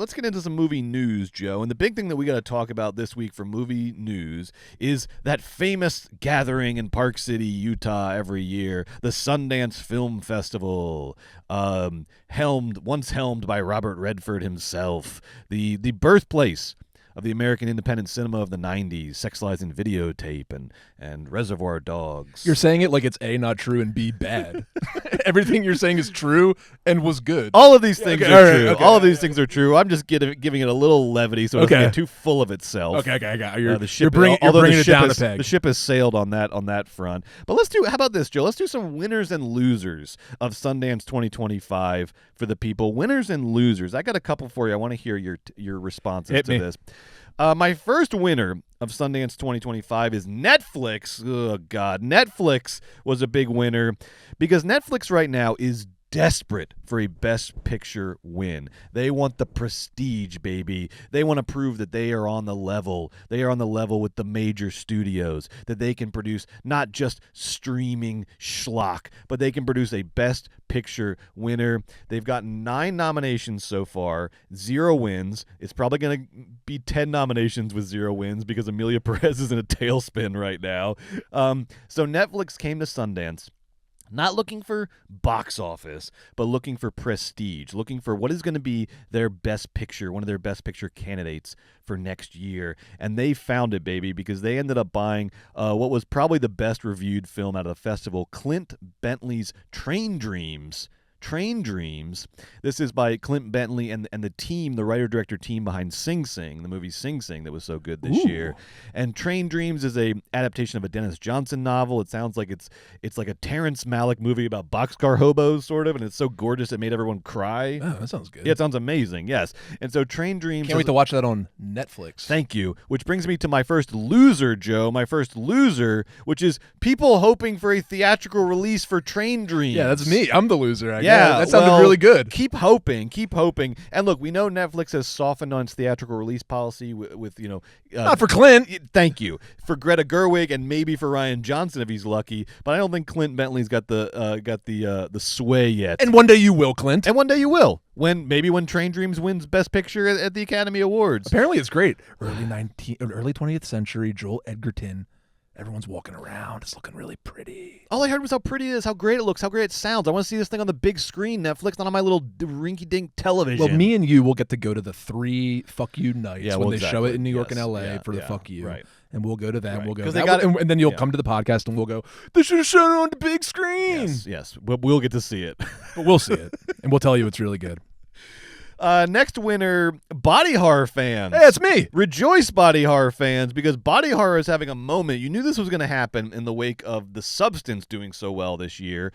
let's get into some movie news, Joe. And the big thing that we got to talk about this week for movie news is that famous gathering in Park City, Utah, every year, the Sundance Film Festival, once helmed by Robert Redford himself, the birthplace of the American independent cinema of the 90s, Sexualizing Videotape and Reservoir Dogs. You're saying it like it's A, not true, and B, bad. Everything you're saying is true and was good. All of these things are true. Okay. All of these things are true. I'm just giving it a little levity so it doesn't get too full of itself. Okay, I got You're you're bringing it down a peg. The ship has sailed on that front. But how about this, Joe? Let's do some winners and losers of Sundance 2025 for the people. Winners and losers. I got a couple for you. I want to hear your responses to this. My first winner of Sundance 2025 is Netflix. Oh, God. Netflix was a big winner because Netflix right now is desperate for a Best Picture win. They want the prestige, baby. They want to prove that they are on the level. They are on the level with the major studios, that they can produce not just streaming schlock, but they can produce a Best Picture winner. They've gotten 9 nominations so far, 0 wins. It's probably going to be 10 nominations with 0 wins because Amelia Perez is in a tailspin right now. So Netflix came to Sundance not looking for box office, but looking for prestige, looking for what is going to be their Best Picture, one of their Best Picture candidates for next year. And they found it, baby, because they ended up buying what was probably the best reviewed film out of the festival, Clint Bentley's Train Dreams. This is by Clint Bentley and the team, the writer-director team behind Sing Sing, the movie Sing Sing that was so good this year. And Train Dreams is a adaptation of a Dennis Johnson novel. It sounds like it's like a Terrence Malick movie about boxcar hobos, sort of, and it's so gorgeous it made everyone cry. Oh, that sounds good. Yeah, it sounds amazing, yes. And so Train Dreams... Can't wait to watch that on Netflix. Thank you. Which brings me to my first loser, Joe. My first loser, which is people hoping for a theatrical release for Train Dreams. Yeah, that's me. I'm the loser, I guess. Yeah, that sounded really good. Keep hoping. And look, we know Netflix has softened on its theatrical release policy with not for Clint. Thank you. For Greta Gerwig and maybe for Ryan Johnson if he's lucky, but I don't think Clint Bentley's got the sway yet. And one day you will, Clint. And one day you will. When Train Dreams wins Best Picture at the Academy Awards. Apparently it's great. Early 20th century Joel Edgerton. Everyone's walking around. It's looking really pretty. All I heard was how pretty it is, how great it looks, how great it sounds. I want to see this thing on the big screen, Netflix, not on my little rinky-dink television. Well, me and you will get to go to the 3 Fuck You nights when they show it in New York and L.A. for the Fuck You. Right. And we'll go to that. Right. We'll go. And then you'll come to the podcast and we'll go, they should have shown it on the big screen. Yes. We'll get to see it. But we'll see it. And we'll tell you it's really good. Next winner, body horror fans. Hey, it's me. Rejoice, body horror fans, because body horror is having a moment. You knew this was going to happen in the wake of The Substance doing so well this year,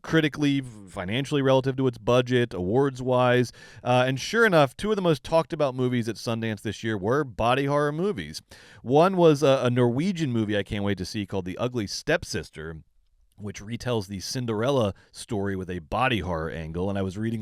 critically, financially relative to its budget, awards-wise. And sure enough, 2 of the most talked about movies at Sundance this year were body horror movies. One was a Norwegian movie I can't wait to see called The Ugly Stepsister, which retells the Cinderella story with a body horror angle. And I was reading,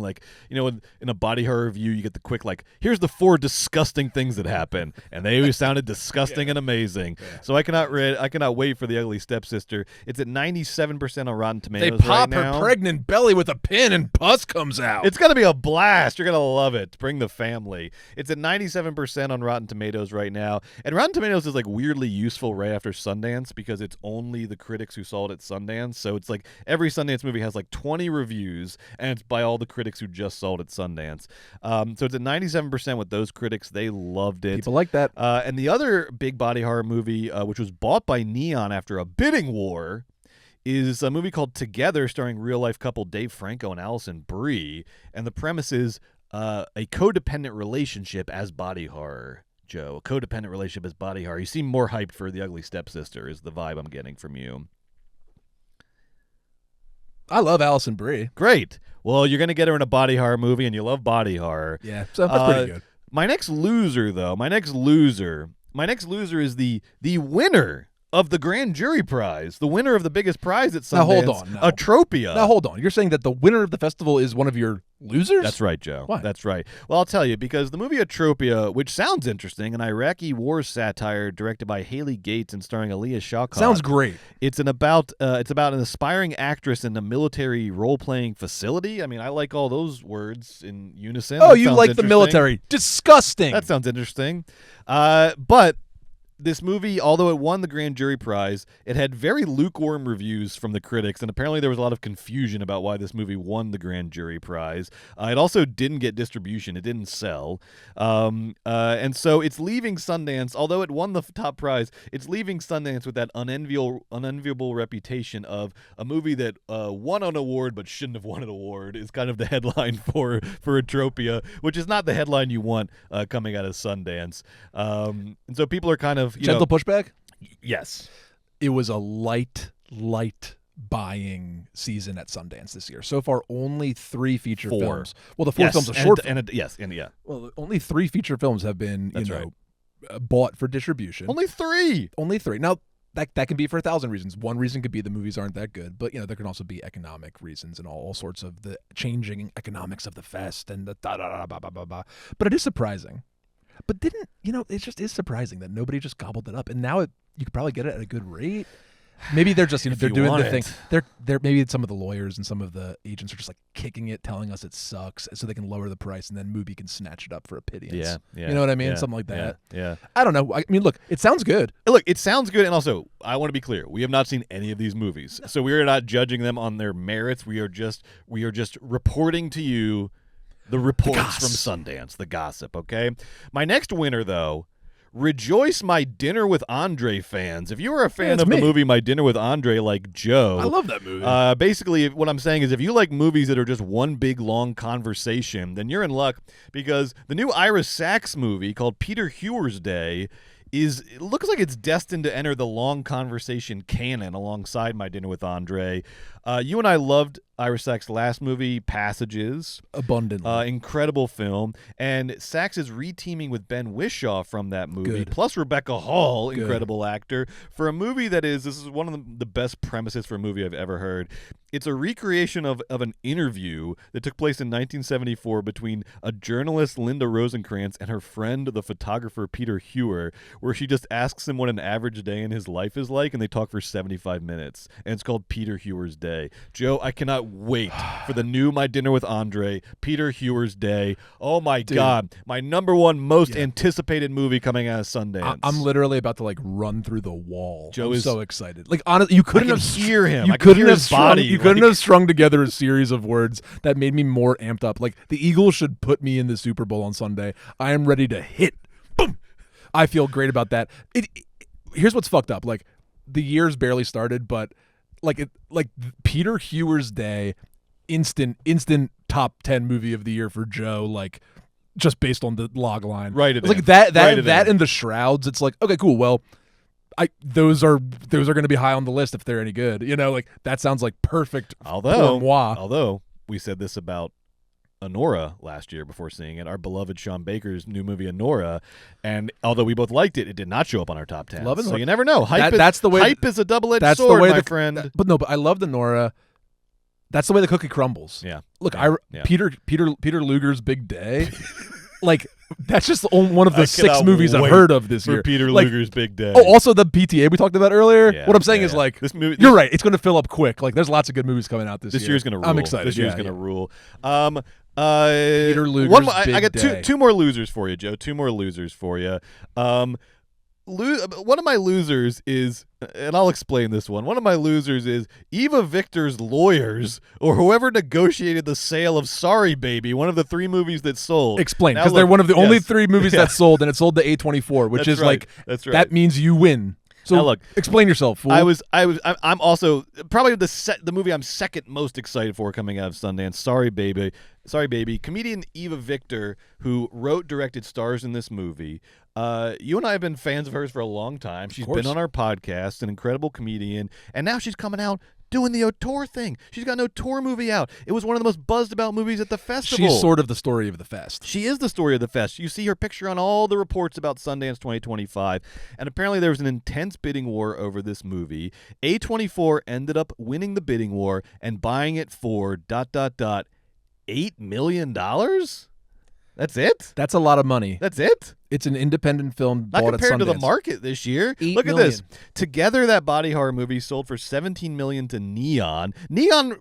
in a body horror review, you get the quick, here's the 4 disgusting things that happen. And they always sounded disgusting and amazing. Yeah. So I cannot wait for The Ugly Stepsister. It's at 97% on Rotten Tomatoes They pop right now. her pregnant belly with a pin and pus comes out. It's going to be a blast. You're going to love it. Bring the family. It's at 97% on Rotten Tomatoes right now. And Rotten Tomatoes is weirdly useful right after Sundance because it's only the critics who saw it at Sundance. So it's every Sundance movie has 20 reviews, and it's by all the critics who just saw it at Sundance. So it's at 97% with those critics. They loved it. People like that. And the other big body horror movie, which was bought by Neon after a bidding war, is a movie called Together, starring real-life couple Dave Franco and Alison Brie. And the premise is a codependent relationship as body horror. Joe, a codependent relationship as body horror. You seem more hyped for The Ugly Stepsister is the vibe I'm getting from you. I love Alison Brie. Great. Well, you're going to get her in a body horror movie, and you love body horror. Yeah, so that's pretty good. My next loser is the winner of the grand jury prize, the winner of the biggest prize at Sundance. Now, hold on, no. Atropia. Now, hold on. You're saying that the winner of the festival is one of your losers? That's right, Joe. Why? That's right. Well, I'll tell you, because the movie Atropia, which sounds interesting, an Iraqi war satire directed by Haley Gates and starring Aliyah Shawkat. Sounds great. It's about an aspiring actress in a military role-playing facility. I mean, I like all those words in unison. Oh, That you sounds like the interesting. military. Disgusting. That sounds interesting. But this movie, although it won the grand jury prize, it had very lukewarm reviews from the critics, and apparently there was a lot of confusion about why this movie won the grand jury prize. It also didn't get distribution. It didn't sell. And so it's leaving Sundance, although it won the top prize, it's leaving Sundance with that unenviable reputation of a movie that won an award but shouldn't have won an award is kind of the headline for Atropia, which is not the headline you want coming out of Sundance. And so people are kind of Gentle pushback? Yes. It was a light buying season at Sundance this year. So far, only 3 feature films. Well, the 4th film's a short film. Yeah. Well, only 3 feature films have been, That's bought for distribution. Only 3. Only 3. Now, that can be for 1,000 reasons. One reason could be the movies aren't that good, but there can also be economic reasons and all sorts of the changing economics of the fest and the da-da-da-ba-ba-ba-ba. But it is surprising. But it just is surprising that nobody just gobbled it up. And now you could probably get it at a good rate. Maybe they're just, they're doing the thing. They're maybe some of the lawyers and some of the agents are just like kicking it, telling us it sucks so they can lower the price and then Mubi can snatch it up for a pittance. Yeah. You know what I mean? Yeah, Something like that. Yeah. I don't know. I mean, look, it sounds good. Look, it sounds good, and also, I want to be clear. We have not seen any of these movies. So we are not judging them on their merits. We are just reporting to you the reports from Sundance, the gossip, okay? My next winner, though, rejoice my Dinner with Andre fans. If you are a fan of the movie My Dinner with Andre like Joe. I love that movie. Basically, what I'm saying is if you like movies that are just one big, long conversation, then you're in luck because the new Ira Sachs movie called Peter Hewer's Day it looks like it's destined to enter the long conversation canon alongside My Dinner with Andre. You and I loved Ira Sachs' last movie, Passages. Abundantly. Incredible film. And Sachs is reteaming with Ben Whishaw from that movie, Good. plus Rebecca Hall, Good. incredible actor, for a movie this is one of the best premises for a movie I've ever heard. It's a recreation of an interview that took place in 1974 between a journalist, Linda Rosencrantz, and her friend, the photographer, Peter Hewer, where she just asks him what an average day in his life is like, and they talk for 75 minutes. And it's called Peter Hewer's Day. Joe, I cannot wait for the new My Dinner with Andre, Peter Hewer's Day. Oh, my God. My number one most anticipated movie coming out of Sundance. I'm literally about to run through the wall. Joe is so excited. Like, honestly, you couldn't have hear him. You I can couldn't hear have his body. You couldn't have strung together a series of words that made me more amped up. Like, the Eagles should put me in the Super Bowl on Sunday. I am ready to hit. Boom. I feel great about that. Here's what's fucked up. Like, the year's barely started, but Peter Hewer's Day, instant top 10 movie of the year for Joe. Like, just based on the log line, Right. It's like that and the Shrouds. It's like, okay, cool. Well, those are going to be high on the list if they're any good. Like that sounds like perfect. Although we said this about Honora last year before seeing it, our beloved Sean Baker's new movie Honora, and although we both liked it, it did not show up on our top 10. So you never know. Hype is a double-edged sword, my friend. But I love the Nora. That's the way the cookie crumbles. Yeah. Look, Peter Luger's Big Day. Like, that's just one of the 6 movies I've heard of this year. Peter Luger's Big Day. Oh, also the PTA we talked about earlier. Yeah, what I'm saying is, like, this movie, you're right. It's going to fill up quick. Like, there's lots of good movies coming out this year. This year's going to rule. I'm excited. This year's going to rule. Peter Luger's Big I got Day. two more losers for you, Joe. 2 more losers for you. One of my losers is, and I'll explain this one. One of my losers is Eva Victor's lawyers, or whoever negotiated the sale of Sorry Baby, one of the 3 movies that sold. Explain, because they're one of the only 3 movies that sold, and it sold to A24, which is right. That's right. That means you win. So now look, explain yourself, fool. I'm also probably the movie I'm second most excited for coming out of Sundance. Sorry Baby. Comedian Eva Victor, who wrote, directed, stars in this movie. You and I have been fans of hers for a long time. She's been on our podcast, an incredible comedian, and now she's coming out doing the auteur thing. She's got an auteur movie out. It was one of the most buzzed about movies at the festival. She's sort of the story of the fest. She is the story of the fest. You see her picture on all the reports about Sundance 2025, and apparently there was an intense bidding war over this movie. A24 ended up winning the bidding war and buying it for ... $8 million? That's it? That's a lot of money. That's it? It's an independent film Not bought at Sundance. compared to the market this year. Look at this. Together, that body horror movie sold for $17 million to Neon. Neon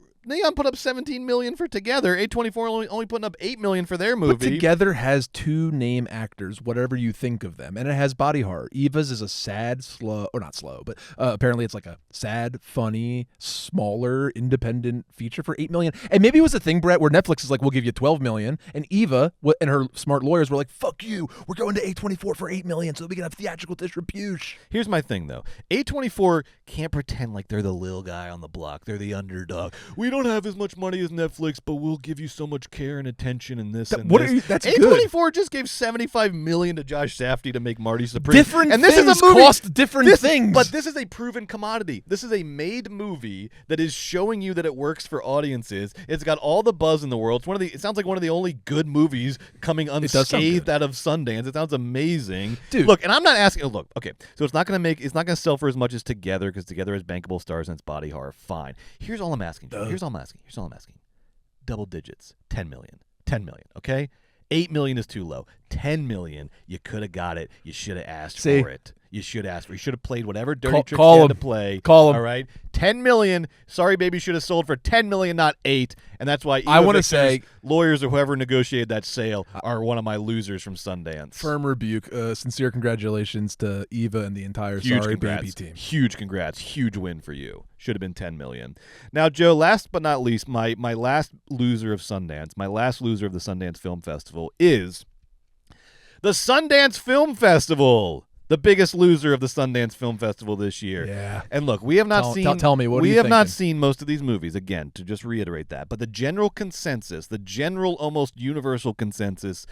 put up $17 million for Together. A24 only putting up $8 million for their movie. But Together has 2 name actors, whatever you think of them, and it has body horror. Eva's is a sad, slow, or not slow, but apparently it's like a sad, funny, smaller, independent feature for $8 million. And maybe it was a thing, Brett, where Netflix is like, we'll give you $12 million, and Eva and her smart lawyers were like, fuck you, we're going to A24 for $8 million so that we can have theatrical distribution. Here's my thing, though. A24 can't pretend like they're the little guy on the block. They're the underdog. We don't have as much money as Netflix, but we'll give you so much care and attention and this and this. That's A24 good. just gave $75 million to Josh Safdie to make Marty Supreme. Different and this things is a movie, cost different things. But this is a proven commodity. This is a made movie that is showing you that it works for audiences. It's got all the buzz in the world. It sounds like one of the only good movies coming unscathed out of Sundance. It sounds amazing. Dude. Look, and I'm not asking, look, okay, so it's not going to sell for as much as Together because Together has bankable stars and it's body horror. Fine. Here's all I'm asking. Here's all I'm asking. Double digits, 10 million, okay? 8 million is too low. 10 million, you could have got it. You should have asked for it. You should ask. You should have played whatever dirty tricks you had to play. Call him. All right, 10 million. Sorry, baby, should have sold for 10 million, not 8. And that's why I want to say lawyers or whoever negotiated that sale are one of my losers from Sundance. Firm rebuke. Sincere congratulations to Eva and the entire Sorry Baby team. Huge congrats. Huge win for you. Should have been 10 million. Now, Joe, last but not least, my last loser of Sundance, my last loser of the Sundance Film Festival is the Sundance Film Festival. The biggest loser of the Sundance Film Festival this year. Yeah. And look, we have not seen. Tell me, what are you we have not thinking? seen most of these movies. Again, to just reiterate that, but the general consensus, the general almost universal consensus,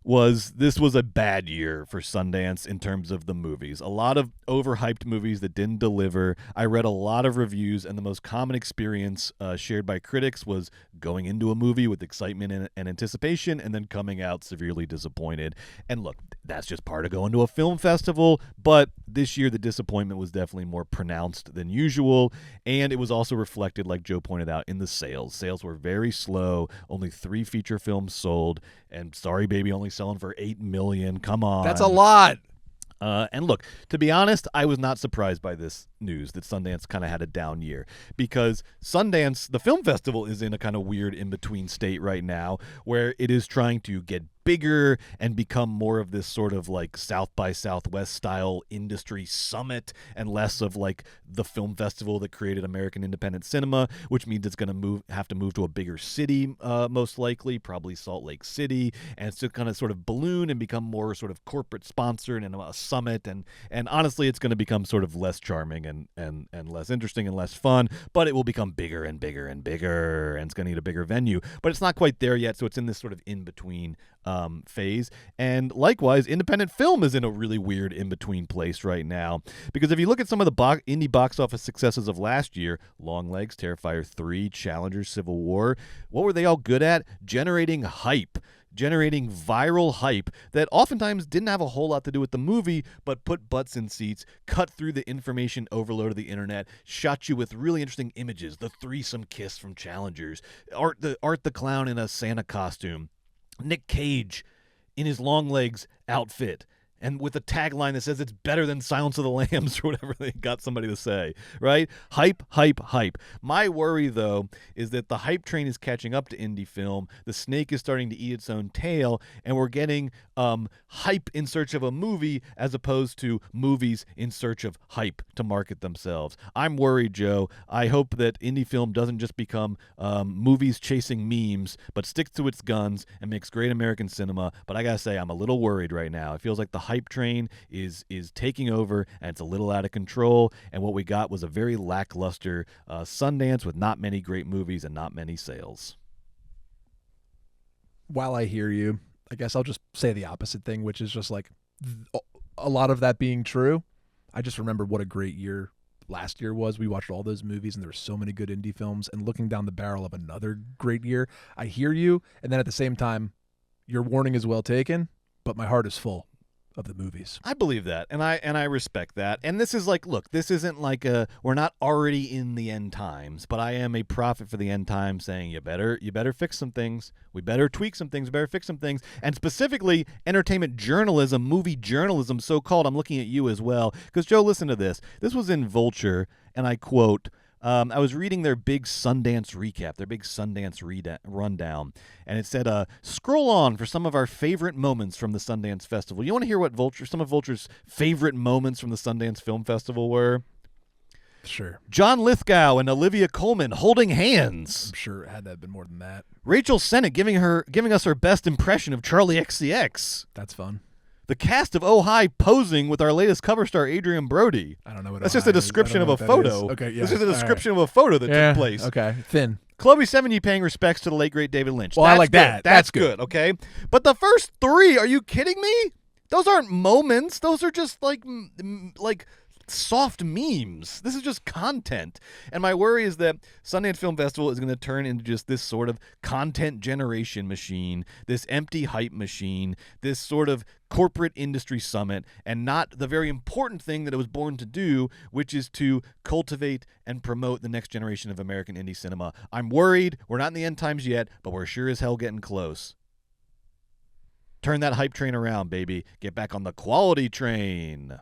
was this was a bad year for Sundance in terms of the movies. A lot of overhyped movies that didn't deliver. I read a lot of reviews, and the most common experience shared by critics was going into a movie with excitement and anticipation and then coming out severely disappointed. And look, that's just part of going to a film festival, but this year the disappointment was definitely more pronounced than usual, and it was also reflected, like Joe pointed out, in the sales. Sales were very slow. Only 3 feature films sold, and Sorry Baby only selling for $8 million. Come on. That's a lot. And look, to be honest, I was not surprised by this news that Sundance kind of had a down year, because Sundance, the film festival, is in a kind of weird in-between state right now where it is trying to get bigger and become more of this sort of like South by Southwest style industry summit and less of like the film festival that created American independent cinema, which means it's going to have to move to a bigger city, most likely, probably Salt Lake City, and it's to kind of sort of balloon and become more sort of corporate sponsored and a summit, and honestly it's going to become sort of less charming and less interesting and less fun, but it will become bigger and bigger and bigger, and it's going to need a bigger venue, but it's not quite there yet, so it's in this sort of in-between phase. And likewise, independent film is in a really weird in-between place right now, because if you look at some of the indie box office successes of last year, Longlegs, Terrifier 3, Challengers, Civil War, what were they all good at? Generating viral hype that oftentimes didn't have a whole lot to do with the movie, but put butts in seats, cut through the information overload of the internet, shot you with really interesting images, the threesome kiss from Challengers, Art the Clown in a Santa costume, Nick Cage in his Longlegs outfit, and with a tagline that says it's better than Silence of the Lambs or whatever they got somebody to say, right? Hype, hype, hype. My worry, though, is that the hype train is catching up to indie film. The snake is starting to eat its own tail, and we're getting hype in search of a movie as opposed to movies in search of hype to market themselves. I'm worried, Joe. I hope that indie film doesn't just become movies chasing memes, but sticks to its guns and makes great American cinema. But I gotta say, I'm a little worried right now. It feels like the hype train is taking over, and it's a little out of control, and what we got was a very lackluster Sundance with not many great movies and not many sales. While I hear you, I guess I'll just say the opposite thing, which is just like a lot of that being true. I just remember what a great year last year was. We watched all those movies, and there were so many good indie films. And looking down the barrel of another great year, I hear you. And then at the same time, your warning is well taken, but my heart is full of the movies. I believe that, and I respect that. And this is like, look, this isn't like we're not already in the end times, but I am a prophet for the end times, saying you better fix some things. We better tweak some things. We better fix some things, and specifically entertainment journalism, movie journalism, so called. I'm looking at you as well, because Joe, listen to this. This was in Vulture, and I quote. I was reading their big Sundance recap, their big Sundance rundown, and it said, scroll on for some of our favorite moments from the Sundance Festival. You want to hear what some of Vulture's favorite moments from the Sundance Film Festival were? Sure. John Lithgow and Olivia Colman holding hands. I'm sure it had to have been more than that. Rachel Sennett giving us her best impression of Charlie XCX. That's fun. The cast of Oh Hi posing with our latest cover star, Adrian Brody. I don't know what that's just a description of a photo. Okay, yeah. This is a description of a photo that took place. Okay, thin. Chloe Sevigny paying respects to the late, great David Lynch. Well, that's I like good. that. That's good, okay? But the first three, are you kidding me? Those aren't moments. Those are just like soft memes. This is just content. And my worry is that Sundance Film Festival is going to turn into just this sort of content generation machine, this empty hype machine, this sort of corporate industry summit, and not the very important thing that it was born to do, which is to cultivate and promote the next generation of American indie cinema. I'm worried. We're not in the end times yet, but we're sure as hell getting close. Turn that hype train around, baby. Get back on the quality train.